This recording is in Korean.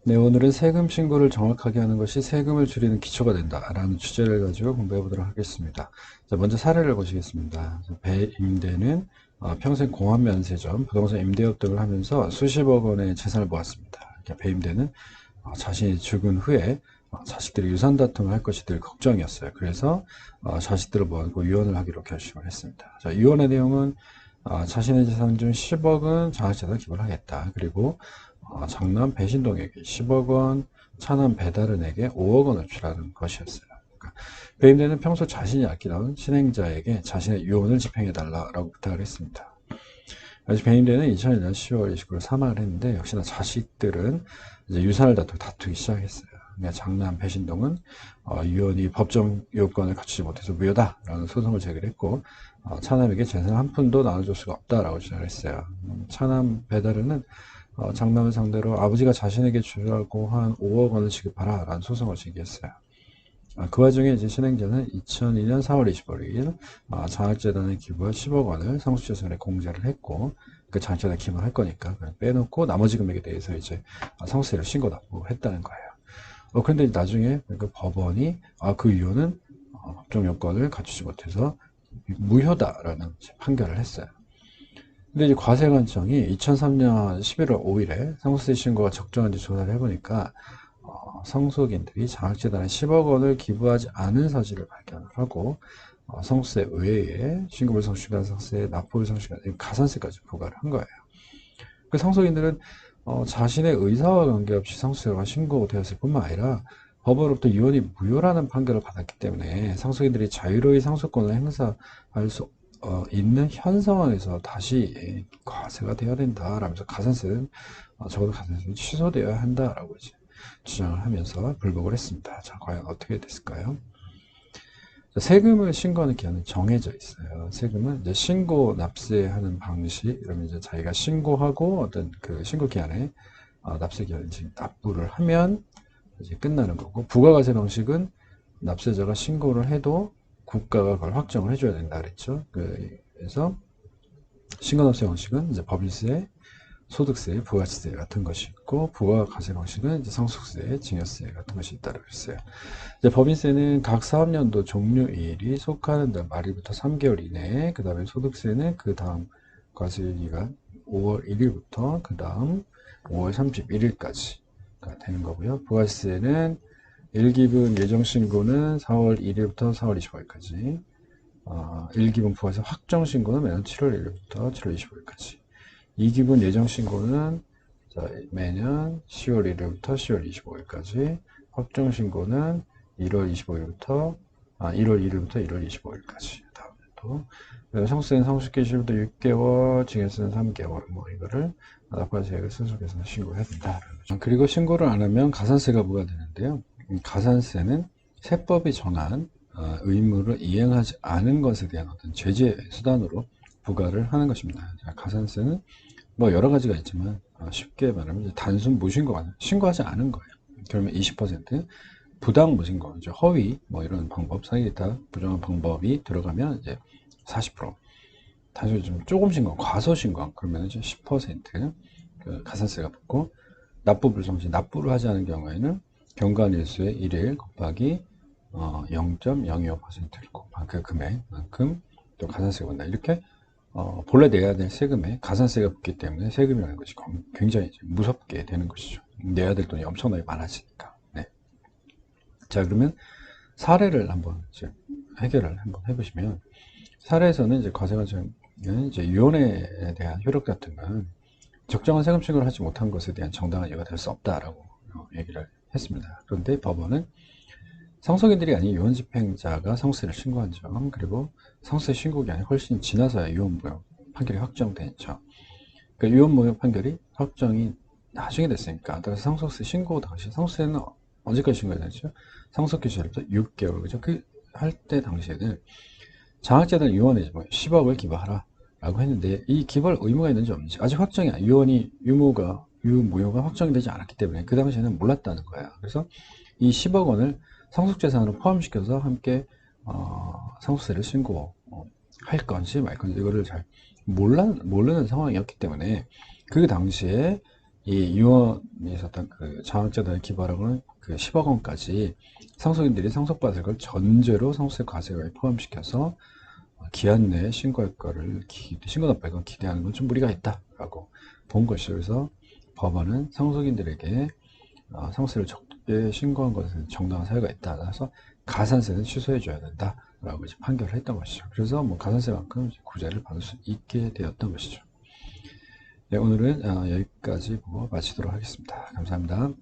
네, 오늘은 세금 신고를 정확하게 하는 것이 세금을 줄이는 기초가 된다라는 주제를 가지고 공부해 보도록 하겠습니다. 자, 먼저 사례를 보시겠습니다. 배임대는 평생 공합면세점, 부동산 임대업 등을 하면서 수십억 원의 재산을 모았습니다. 이렇게 배임대는 자신이 죽은 후에 자식들이 유산 다툼을 할 것이 늘 걱정이었어요. 그래서 자식들을 모아놓고 유언을 하기로 결심을 했습니다. 자, 유언의 내용은 자신의 재산 중 10억은 장학재단 기부를 하겠다. 그리고 장남 배신동에게 10억 원, 차남 배다른에게 5억 원을 주라는 것이었어요. 그러니까 배임대는 평소 자신이 아끼던 신행자에게 자신의 유언을 집행해달라고 부탁을 했습니다. 그래서 배임대는 2001년 10월 29일 사망을 했는데 역시나 자식들은 이제 유산을 다투기 시작했어요. 그러니까 장남 배신동은 유언이 법정 요건을 갖추지 못해서 무효다라는 소송을 제기했고 차남에게 재산 한 푼도 나눠줄 수가 없다라고 주장을 했어요. 차남 배다른은 장남을 상대로 아버지가 자신에게 주라고 한 5억 원을 지급하라 라는 소송을 제기했어요. 그 와중에 이제 신행자는 2002년 4월 25일 장학재단에 기부한 10억 원을 상속재산에 공제를 했고 그 장학재단에 기부를 할 거니까 그냥 빼놓고 나머지 금액에 대해서 이제 상속세를 신고 납부했다는 거예요. 그런데 나중에 그 법원이 그 유언은 법정 요건을 갖추지 못해서 무효다라는 판결을 했어요. 근데 이제 과세관청이 2003년 11월 5일에 상속세 신고가 적정한지 조사를 해보니까 상속인들이 장학재단에 10억 원을 기부하지 않은 사실을 발견을 하고 상속세 외에 신고불성취가상세, 납부불성취가 가산세까지 부과를 한 거예요. 그 상속인들은 자신의 의사와 관계없이 상속세가 신고되었을 뿐만 아니라 법원으로부터 유언이 무효라는 판결을 받았기 때문에 상속인들이 자유로이 상속권을 행사할 수 있는 현 상황에서 다시 과세가 되어야 된다라면서 가산세는 적어도 가산세는 취소되어야 한다라고 이제 주장을 하면서 불복을 했습니다. 자, 과연 어떻게 됐을까요? 세금을 신고하는 기한은 정해져 있어요. 세금은 이제 신고 납세하는 방식, 이러면 이제 자기가 신고하고 어떤 그 신고 기한에 납세 기한에 납부를 하면 이제 끝나는 거고, 부가가세 방식은 납세자가 신고를 해도 국가가 그걸 확정을 해줘야 된다 그랬죠. 그래서 신고납세 방식은 이제 법인세, 소득세, 부가가치세 같은 것이 있고, 부가가세 방식은 이제 상속세, 증여세 같은 것이 있다고 했어요. 이제 법인세는 각 사업년도 종료일이 속하는 달 말일부터 3개월 이내에, 그 다음에 소득세는 그 다음 과세기간 5월 1일부터 그 다음 5월 31일까지가 되는 거고요. 부가세는 1기분 예정신고는 4월 1일부터 4월 25일까지, 1기분 부가세 확정신고는 매년 7월 1일부터 7월 25일까지, 2기분 예정신고는 매년 10월 1일부터 10월 25일까지, 확정신고는 1월 25일부터 1월 1일부터 1월 25일까지. 다음에 또 상속세는 상속기시부터 6개월, 증여세는 3개월, 뭐 이거를 납부과세액을 순수계산서 신고해야 된다. 그리고 신고를 안 하면 가산세가 부과되는데요. 가산세는 세법이 정한 의무를 이행하지 않은 것에 대한 어떤 제재 수단으로 부과를 하는 것입니다. 가산세는 뭐 여러 가지가 있지만 쉽게 말하면 단순 무신고가 신고하지 않은 거예요. 그러면 20%, 부당 무신고, 이제 허위 뭐 이런 방법, 사기기타 부정한 방법이 들어가면 이제 40%, 단순히 좀 조금 신고, 과소 신고 그러면 이제 10% 그 가산세가 붙고, 납부 불성시, 납부를 하지 않은 경우에는 경과일수의 1일 곱하기 0.025%를 곱한 그 금액만큼 또 가산세가 온다. 이렇게 본래 내야 될 세금에 가산세가 붙기 때문에 세금이라는 것이 굉장히 무섭게 되는 것이죠. 내야 될 돈이 엄청나게 많아지니까. 네. 자, 그러면 사례를 한번 이제 해결을 한번 해보시면, 사례에서는 이제 과세관청은 이제 유언에 대한 효력 같은 건 적정한 세금 신고를 하지 못한 것에 대한 정당한 이유가 될 수 없다라고 얘기를 했습니다. 그런데 법원은 상속인들이 아닌 유언 집행자가 상속세를 신고한 점, 그리고 상속세 신고 기한이 훨씬 지나서야 유언무효 판결이 확정된 점, 그러니까 유언무효 판결이 확정이 나중에 됐으니까, 따라서 상속세 신고 당시 상속세는 언제까지 신고해야 되죠? 상속기 시절부터 6개월, 그죠? 그 할 때 당시에는 장학재단 유언에 10억을 기부하라 라고 했는데, 이 기부할 의무가 있는지 없는지 아직 확정이 유언이 유무효가 확정이 되지 않았기 때문에 그 당시에는 몰랐다는 거예요. 그래서 이 10억 원을 상속재산으로 포함시켜서 함께 상속세를 신고할 건지 말 건지 이거를 잘 모르는 상황이었기 때문에 그 당시에 이 유언이 있었던 그 장학재단에 기부하라고는 그 10억 원까지 상속인들이 상속받을 걸 전제로 상속세 과세에 포함시켜서 기한 내에 신고할 거를 신고납부할 걸 기대하는 건 좀 무리가 있다라고 본 것이죠. 그래서 법원은 상속인들에게 상속세를 적게 신고한 것은 정당한 사유가 있다. 그래서 가산세는 취소해줘야 된다라고 이제 판결을 했던 것이죠. 그래서 뭐 가산세만큼 구제를 받을 수 있게 되었던 것이죠. 네, 오늘은 여기까지 보고 마치도록 하겠습니다. 감사합니다.